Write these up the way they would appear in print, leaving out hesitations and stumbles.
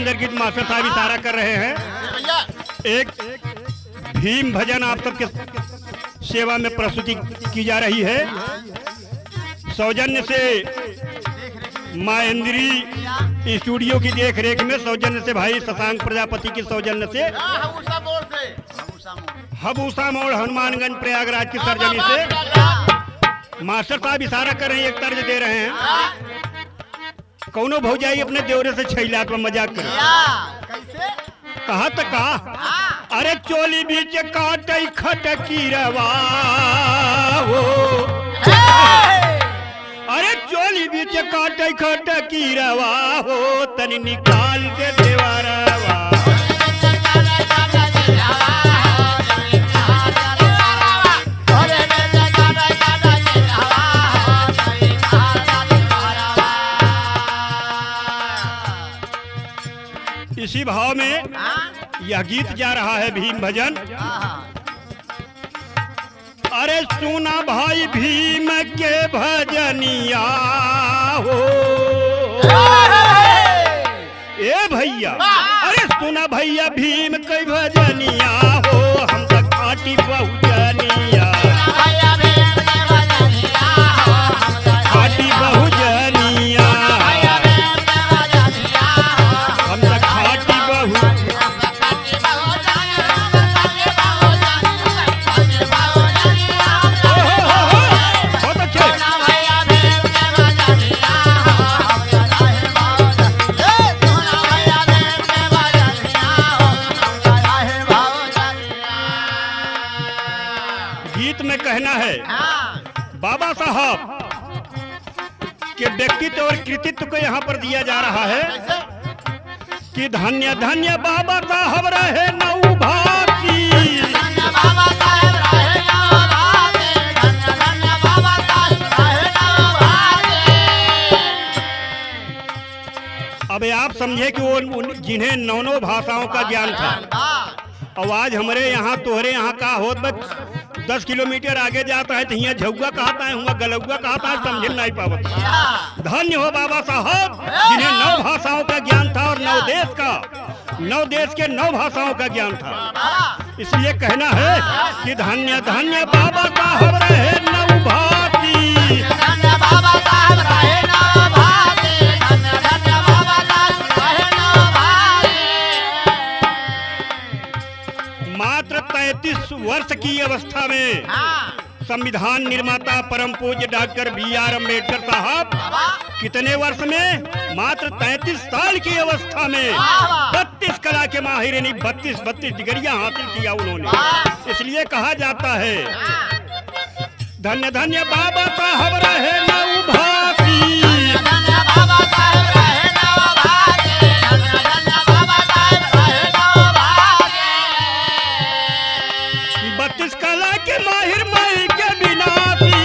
Popular गीत master साहब इशारा कर रहे हैं। एक भीम भजन आप सबके सेवा में प्रस्तुति की जा रही है। सौजन्य से महेंद्री स्टूडियो की देख रेख में, सौजन्य से भाई शशांक प्रजापति की सौजन्य से, हबूसा मोड़ हनुमानगंज प्रयागराज की सरजमी से मास्टर साहब इशारा कर रहे हैं, एक तर्ज दे रहे हैं। कौनो भौजाई अपने देवरे से छैला पर मजाक करे, कहा तो कहा, अरे चोली बीच काट खटकी रवा हो, अरे चोली बीच काट खटकी रवा हो, तनी निकाल के देवरवा। इसी भाव में यह गीत जा रहा है भीम भजन। अरे सुना भाई भीम के भजनिया हो, ए भैया, अरे सुना भैया भीम के भजनिया हो, हम तक खाटी बहुजनिया, खाटी बहुजनिया, हम तक खाटी बहु। गीत में कहना है बाबा साहब के व्यक्तित्व और कृतित्व को यहाँ पर दिया जा रहा है कि धन्य धन्य बाबा साहब रहे नौ भाती, अब आप समझे कि वो जिन्हें नौ भाषाओं का ज्ञान था, और आज हमारे यहाँ तोहरे यहाँ का होत बस 10 किलोमीटर आगे जाता है तो यहाँ झुग्गा कहता है, हुआ गलौगा कहता है, समझ नहीं पावत। धन्य हो बाबा साहब जिन्हें 9 भाषाओं का ज्ञान था और 9 देश के 9 भाषाओं का ज्ञान था। इसलिए कहना है कि धन्य धन्य बाबा साहब रहे 9 भाती, मात्र 33 वर्ष की अवस्था में संविधान निर्माता परम पूज्य डॉक्टर B.R. अम्बेडकर साहब कितने वर्ष में, मात्र 33 साल की अवस्था में 32 कला के माहिर यानी 32 डिग्रियां हासिल किया उन्होंने। इसलिए कहा जाता है धन्य धन्य बाबा साहब रहे नौ भाती, 32 कला के माहिर माई के विनाशी,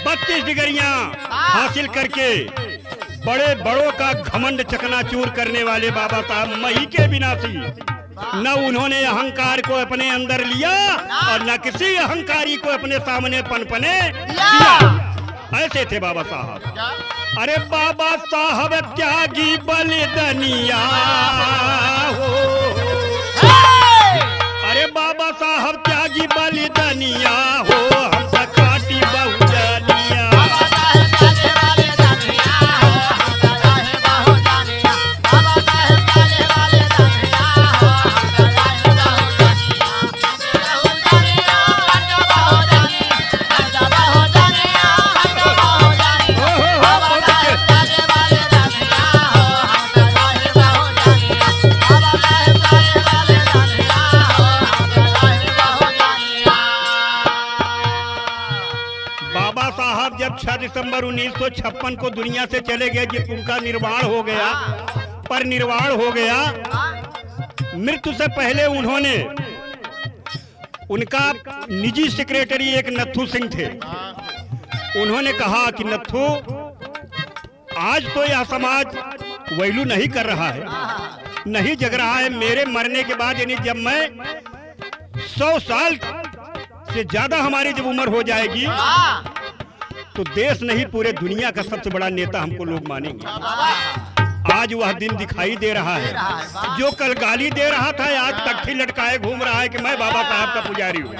32 डिग्रियां हासिल करके बड़े बड़ों का घमंड चकनाचूर करने वाले बाबा साहब मही के विनाशी। न उन्होंने अहंकार को अपने अंदर लिया और न किसी अहंकारी को अपने सामने पनपने दिया। ऐसे थे बाबा साहब। अरे बाबा साहब त्यागी बलिदानिया हो, अरे बाबा साहब त्यागी बलिदानिया हो, हम सकाटी बहुजनिया, जब 6 दिसंबर 1956 को दुनिया से चले गए, जब उनका निर्वाण हो गया, पर निर्वाण हो गया, मृत्यु से पहले उन्होंने, उनका निजी सेक्रेटरी एक नथु सिंह थे, उन्होंने कहा कि नथु आज तो यह समाज वैल्यू नहीं कर रहा है, नहीं जग रहा है। मेरे मरने के बाद यानी जब मैं 100 साल से ज्यादा हमारी जब उम्र हो जाएगी तो देश नहीं पूरे दुनिया का सबसे बड़ा नेता हमको लोग मानेंगे। आज वह दिन दिखाई दे रहा है। जो कल गाली दे रहा था आज तख्ती लटकाए घूम रहा है कि मैं बाबा साहब का पुजारी हूँ।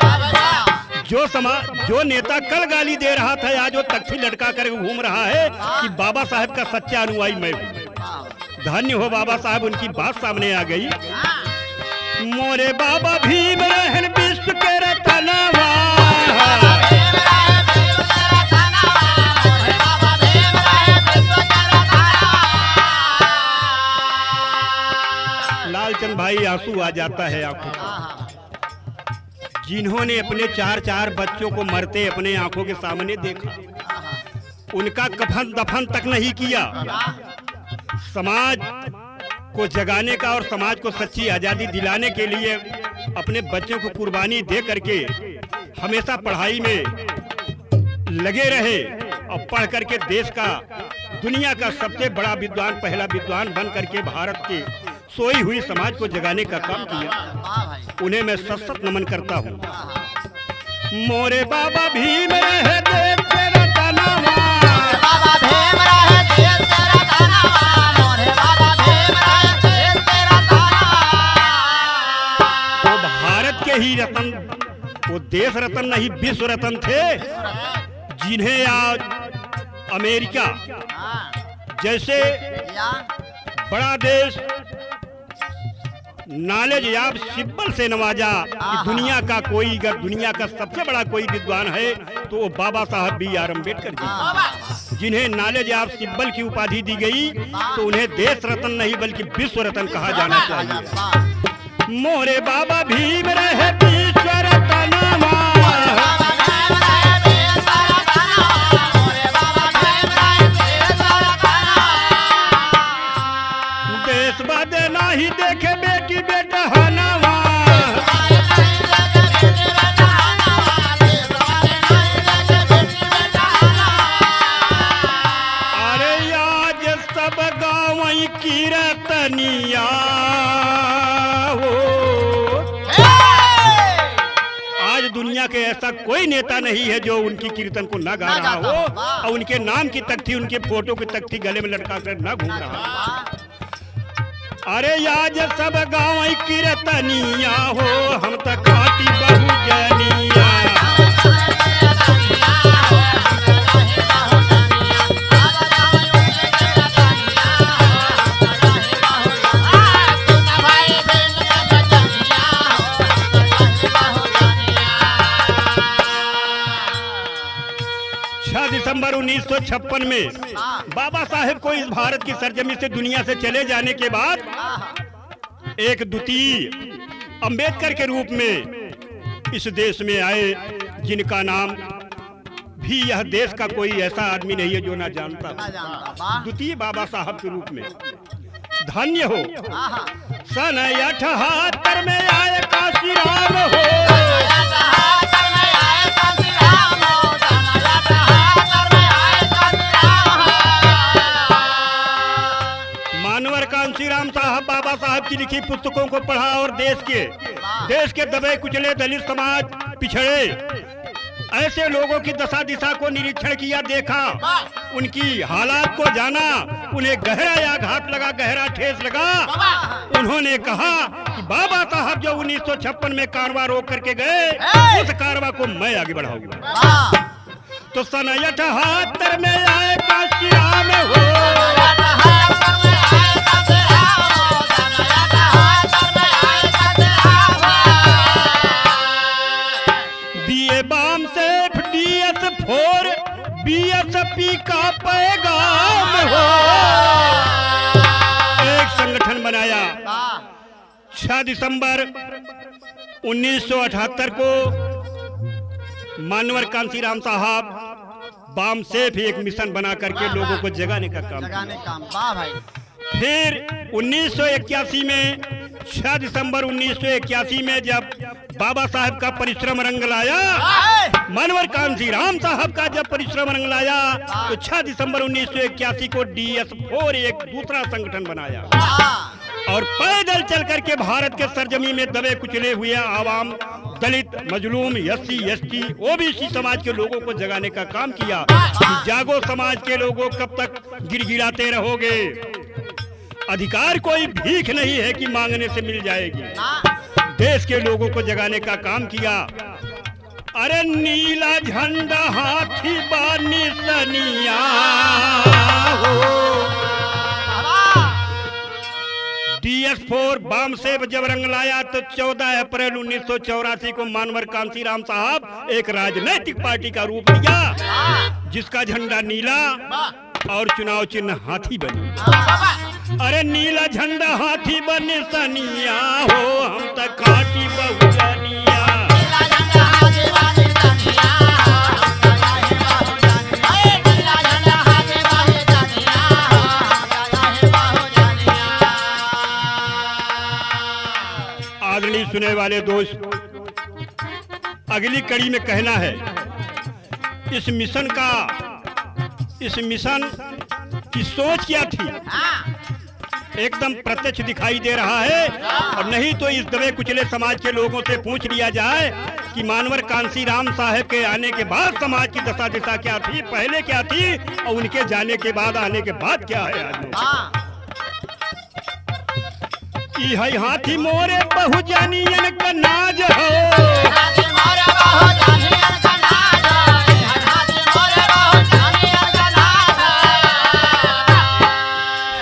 जो नेता कल गाली दे रहा था आज वो तख्ती लटका कर घूम रहा है कि बाबा साहब का सच्चा अनुयायी मैं हूँ। धन्य हो बाबा साहब, उनकी बात सामने आ गई। मोरे बाबा भीम रहन विश्व के रतनवा, लालचंद भाई आंसू आ जाता है आंखों में। जिन्होंने अपने 4 बच्चों को मरते अपने आंखों के सामने देखा, उनका कफन दफन तक नहीं किया। समाज को जगाने का और समाज को सच्ची आजादी दिलाने के लिए अपने बच्चों को कुर्बानी दे करके हमेशा पढ़ाई में लगे रहे और पढ़ करके देश का दुनिया का सबसे बड़ा विद्वान, पहला विद्वान बन करके भारत के सोई हुई समाज को जगाने का काम किया। उन्हें मैं सत नमन करता हूँ। मोरे बाबा भीम रहे देश के रतनवा, बाबा भीम रहे देश के रतनवा, मोरे बाबा भीम रहे देश के रतनवा। वो भारत के ही रतन, वो देश रतन नहीं विश्व रतन थे, जिन्हें आज अमेरिका जैसे बड़ा देश नॉलेज याब सिब्बल से नवाजा कि दुनिया का कोई, अगर दुनिया का सबसे बड़ा कोई विद्वान है तो वो बाबा साहब B.R. अम्बेडकर जी, जिन्हें नॉलेज याब सिब्बल की उपाधि दी गई तो उन्हें देश रत्न नहीं बल्कि विश्व रत्न कहा जाना चाहिए। मोरे बाबा भीम रहे विश्व रत्नवा, देश बदे नहीं देखे बेटी बेटा हनवा, अरे आज सब गाँव कीर्तनिया हो। आज दुनिया के ऐसा कोई नेता नहीं है जो उनकी कीर्तन को ना गा रहा हो और उनके नाम की तख्ती, उनके फोटो की तख्ती गले में लटका कर ना घूम रहा हो। अरे आज सब गाँव कीर्तनिया हो, हम तो खाटी बहुजनिया, दिसंबर 1956 में बाबा साहेब को इस भारत की सरजमी से दुनिया से चले जाने के बाद एक द्वितीय अंबेडकर के रूप में इस देश में आए, जिनका नाम भी यह देश का कोई ऐसा आदमी नहीं है जो ना जानता। द्वितीय बाबा साहब के रूप में धन्य हो। सन 78 में आए काशीराम हो, कांशीराम साहब बाबा साहब की लिखी पुस्तकों को पढ़ा और देश के दबे कुचले दलित समाज, पिछड़े ऐसे लोगों की दशा दिशा को निरीक्षण किया, देखा, उनकी हालात को जाना, उन्हें गहरा आघात लगा, गहरा ठेस लगा। उन्होंने कहा कि बाबा साहब जो 1956 में कारवां रोक करके गए, उस कारवां को मैं आगे बढ़ाऊंगा। तो सन 78 में आए काशीराम हो, BSP का पैगाम हो, एक संगठन बनाया। 6 दिसंबर 1978 को मानवर कांशीराम साहब बाम से भी एक मिशन बना करके लोगों को जगाने का काम किया। फिर 1981 में 6 दिसंबर 1981 में जब बाबा साहब का परिश्रम रंग लाया, मानवर कांशीराम साहब का जब परिश्रम रंग लाया तो 6 दिसंबर 1981 को DS4 एक दूसरा संगठन बनाया और पैदल चल करके भारत के सरजमी में दबे कुचले हुए आवाम दलित, मजलूम, एससी, एसटी, ओबीसी समाज के लोगों को जगाने का काम किया कि जागो समाज के लोगों, कब तक गिड़गिड़ाते रहोगे। अधिकार कोई भीख नहीं है कि मांगने से मिल जाएगी। देश के लोगों को जगाने का काम किया। अरे नीला झंडा हाथी बानी सनिया DS4 बम से जब रंग लाया तो 14 अप्रैल 1984 को मानवर कांसीराम साहब एक राजनैतिक पार्टी का रूप लिया जिसका झंडा नीला और चुनाव चिन्ह हाथी बनी। अरे नीला झंडा हाथी बने सनिया हो, हम तक खाटी बहुजनिया। आदरणीय सुने वाले दोस्त, अगली कड़ी में कहना है इस मिशन की सोच क्या थी, एकदम प्रत्यक्ष दिखाई दे रहा है। और नहीं तो इस दबे कुचले समाज के लोगों से पूछ लिया जाए कि मानवर कांसीराम साहब के आने के बाद समाज की दशा दिशा क्या थी, पहले क्या थी, और उनके जाने के बाद, आने के बाद क्या है आज। है हाथी मोरे बहुजनियन का नाज हो,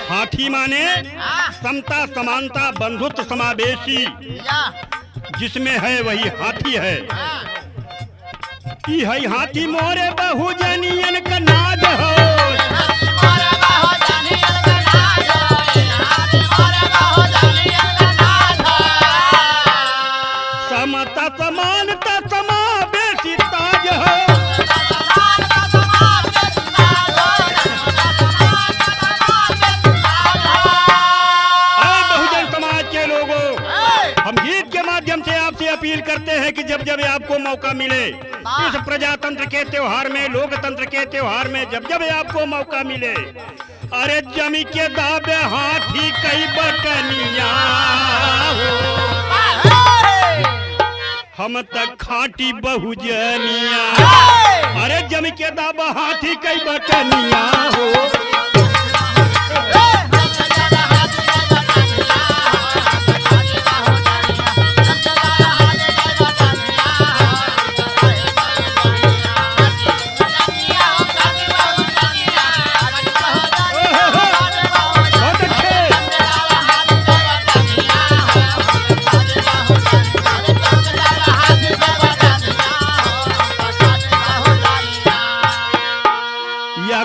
हाथी माने समता, समानता, बंधुत्व, समावेशी, जिसमें है वही हाथी है। है हाथी मोरे बहुजनियन का नाज हो, समता, समानता, समावेशी ताज हो। बहुजन समाज के लोगों, हम गीत के माध्यम से आपसे अपील करते हैं कि जब जब आपको मौका मिले इस प्रजातंत्र के त्योहार में, लोकतंत्र के त्योहार में, जब जब आपको मौका मिले, अरे जमी के दाबे हाथी कई बटनिया हो, हम तक खाटी बहुजनिया। अरे जमी के दाबा हाथी कई बटनिया हो,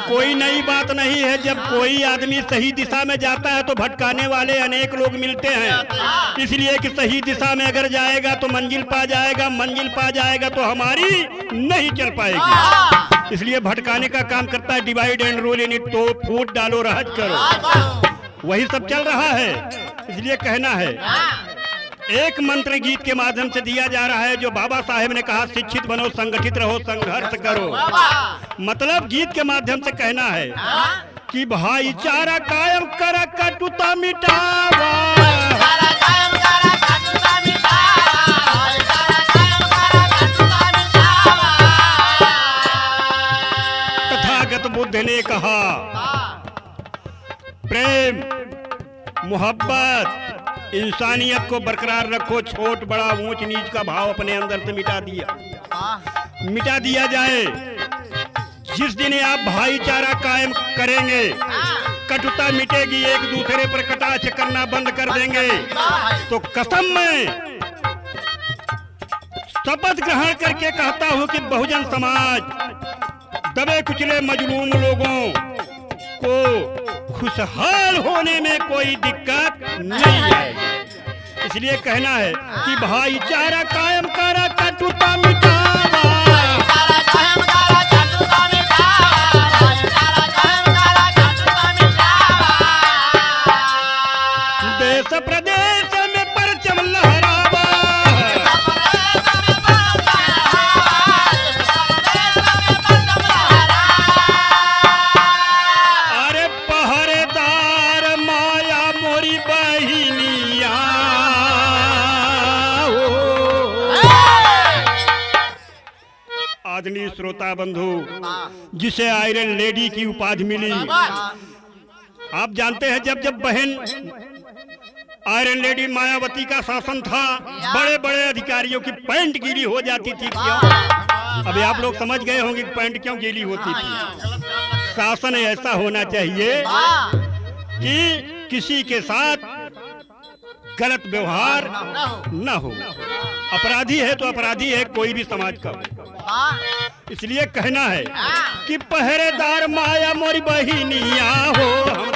कोई नई बात नहीं है। जब कोई आदमी सही दिशा में जाता है तो भटकाने वाले अनेक लोग मिलते हैं, इसलिए कि सही दिशा में अगर जाएगा तो मंजिल पा जाएगा, मंजिल पा जाएगा तो हमारी नहीं चल पाएगी। इसलिए भटकाने का काम करता है divide and rule in it, तो फूट डालो रहत करो, वही सब चल रहा है। इसलिए कहना है, एक मंत्र गीत के माध्यम से दिया जा रहा है जो बाबा साहेब ने कहा, शिक्षित बनो, संगठित रहो, संघर्ष करो। मतलब गीत के माध्यम से कहना है कि भाईचारा कायम कर, कटुता मिटावा, तथागत बुद्ध ने कहा प्रेम, मोहब्बत, इंसानियत को बरकरार रखो, छोट बड़ा ऊंच नीच का भाव अपने अंदर से मिटा दिया जाए। जिस दिन आप भाईचारा कायम करेंगे, कटुता मिटेगी, एक दूसरे पर कटाक्ष करना बंद कर देंगे, तो कसम में शपथ ग्रहण करके कहता हूं कि बहुजन समाज दबे कुचले मजलूम लोगों को खुशहाल होने में कोई दिक्कत नहीं है। इसलिए कहना है कि भाईचारा कायम करा, कटुता मिटावा, देश प्रदेश में परचम लहरावा, अरे पहरेदार माया मोरी बहिनिया हो। श्रोता बंधु, जिसे आयरन लेडी की उपाधि मिली। आप जानते हैं जब जब बहन आयरन लेडी मायावती का शासन था, बड़े बड़े अधिकारियों की पैंट गीली हो जाती थी। क्यों? अभी आप लोग समझ गए होंगे कि पैंट क्यों गीली होती थी। शासन ऐसा होना चाहिए कि किसी के साथ गलत व्यवहार न हो। अपराधी है तो अपराधी है, कोई भी समाज का हो। इसलिए कहना है कि पहरेदार माया मोरी बहिनिया हो।